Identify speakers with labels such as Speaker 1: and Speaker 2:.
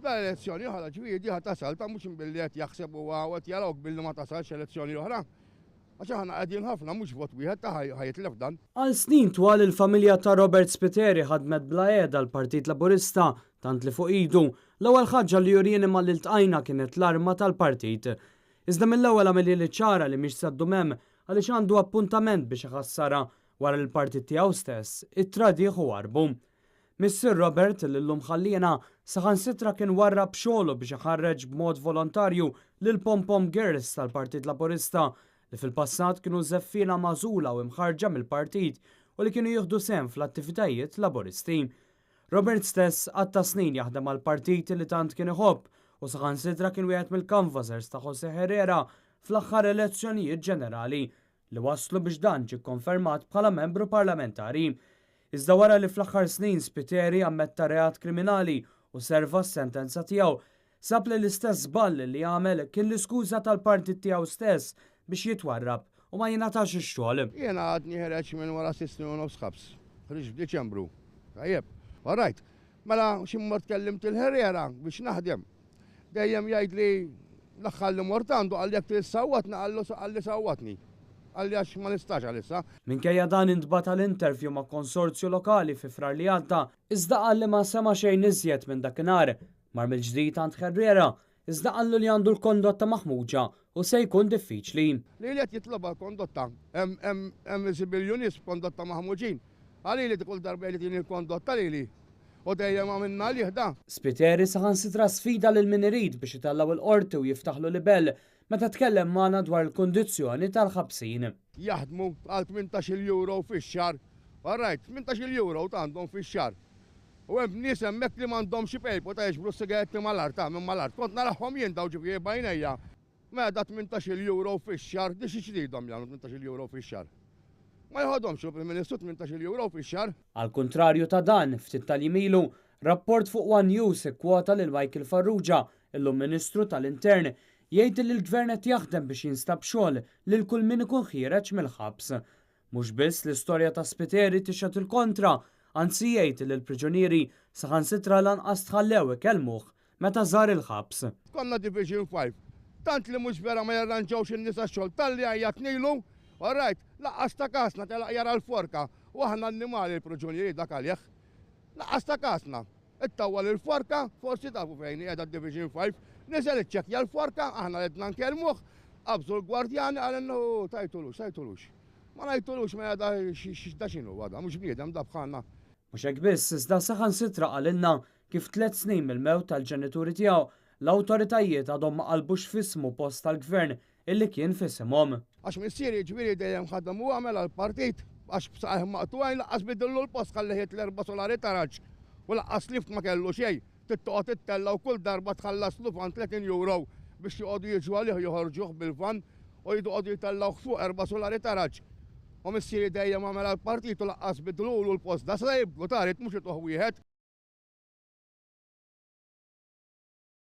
Speaker 1: Da elezzjoni oħra ġifieri diħa tasal ta' mhux billi qed jaħseb huwa qed jarawk billi ma tasalx elezzjoni oħra. Għax aħna qegħdin ħafna mhux vot wieħed ta' ħajitlef dan.
Speaker 2: Għal snin twal il-familja ta' Robert Spiteri ħadmet bla qiegħda l-Partit Laburista tant li fuq idu l-ewwel ħaġa li jurjeni mal-iltqajna kienet l-arma tal-partit. Iżda mill-ewwel għamel li ċara li mhix saddu hemm għaliex għandu appuntament biex iħassara wara l-partit tiegħu stess it-tradiħ u warbu. Mr. Robert l-lum ħallina saħansitra kien warrab xogħlu biex iħarreġ b'mod volontarju lil Pom-Pom Girls tal-Partit Laburista li fil-passat kienu żeffina magħżula u imħarġa mill-partit u li kienu jieħdu sehem fl-attivitajiet laboristi. Robert stess għatta snin jaħdem għall-partit li tant kien iħobb u saħansitra kien wieħed mill-canvassers ta' Jose Herrera fl-aħħar elezzjonijiet ġenerali li waslu biex dan ġie konfermat bħala membru parlamentari. Iżda wara li fl-aħħar snin Spiteri ammetta reat kriminali u serva s-sentenza tiegħu, sab li l-istess żball li għamel kien l-iskuża tal-partit tiegħu stess biex jitwarrab u ma jingħatax ix-xogħol.
Speaker 1: Jiena għadni ħereġ minn wara 6 snin u nofs ħabs. Ħriġ f'Diċembru. Tajjeb, all-right. Mela xi mmort kellimt il-Herrera biex naħdem. Dejjem jgħid li l-aħħar li mort għandu qal jekk tissawwatna qalli sawwatni. Għalli għax ma nistax għalissa.
Speaker 2: Minkejja dan intbata l-intervju ma' konsorzju lokali fi frar li għadda, iżda għalli ma sema xejn iżjed minn dakinhar. Mar mill-ġdid għand Herrera, iżda għallu li għandu l-kondotta maħmuġa u se jkun diffiċli.
Speaker 1: Li qed jitloba kondotta, hemm zibiljonis kondotta maħmuġin. Għalli li kull darba li din il-kondotta li u dejjem għamilna li jihda.
Speaker 2: Spiteri saħansitra sfida lil min irid biex itallaw il-qorti u jiftaħlu libel meta tkellem magħna dwar il-kondizzjoni tal-ħabsin.
Speaker 1: Jaħdmu għal 18 euro fix-xahar. All-right, 18 euro għandhom fix-xahar. U hemm nies hemmhekk li m'għandhomx pejpu ta' jiġbru sigaretti mal-art minn mal-art. Kont narahom jien daw ġifieri bajnejja. Meta 18 euro fix-xahar, dix ixtridhom jagħmlu 18 euro fix-xahar. Ma jħodhomx il-Ministru 18 euro fix-xahar.
Speaker 2: Al kontrarju ta' dan, ftit tal-jimilu, rapport fuq One News ikkwota lil Michael Farrugia, illum Ministru tal-Intern, jgħid li l-Gvern qed jaħdem biex jinstab xogħol lil kull min ikun ħiereġ mill-ħabs. Mhux biss l-istorja ta' Spiteri tixħed il-kontra, anzi jgħid li l-priġunieri saħansitra lanqas tħallew ikellmuh meta żar il-ħabs.
Speaker 1: Konna Division 5. Tant li mhux vera ma jarranġawx in-nies għax-xogħol talli għajjat nilu, all right, laqqas ta' kasna telaq jara l-forka u aħna annimali l-priġunieri dak għalih. Laqqas ta' kasna. Ittawwal il-forka, forsi tafu fejn qiegħda Division 5. Niżel iċċekkja l-forka, aħna qedna nkellmuh, qabżu l-gwardjani għalennu tajtulux. Ma ngħidulux ma jada x'da x'inhu għada, mhux bniedem da bħalna.
Speaker 2: Mhux hekk biss, iżda saħansitra qalilna kif 3 snin mill-mewt tal-ġenituri tiegħu l-awtoritajiet għadhom ma qalbux f'ismu post tal-gvern illi kien f'isimhom.
Speaker 1: Għax missieri ġifieri dejjem ħaddem u għamel għall-partit għax b'saħħ maqtugħin laqqas bidillu l-post ħalliħiet l-4 solari taraġġ u laqqas lift ma kellu xejn. Tittoqgħod tittella u kull darba tħallas fan 30 euro biex joqogħdu jiġu għalih joħorġuh bil-van u jqogħdu jitellgħu fuq 4 solari taraġġ. U missieri dejjem għamel għall-partit u laqqas bidlu l-post da se jibdu tarit mhux ituħ wieħed.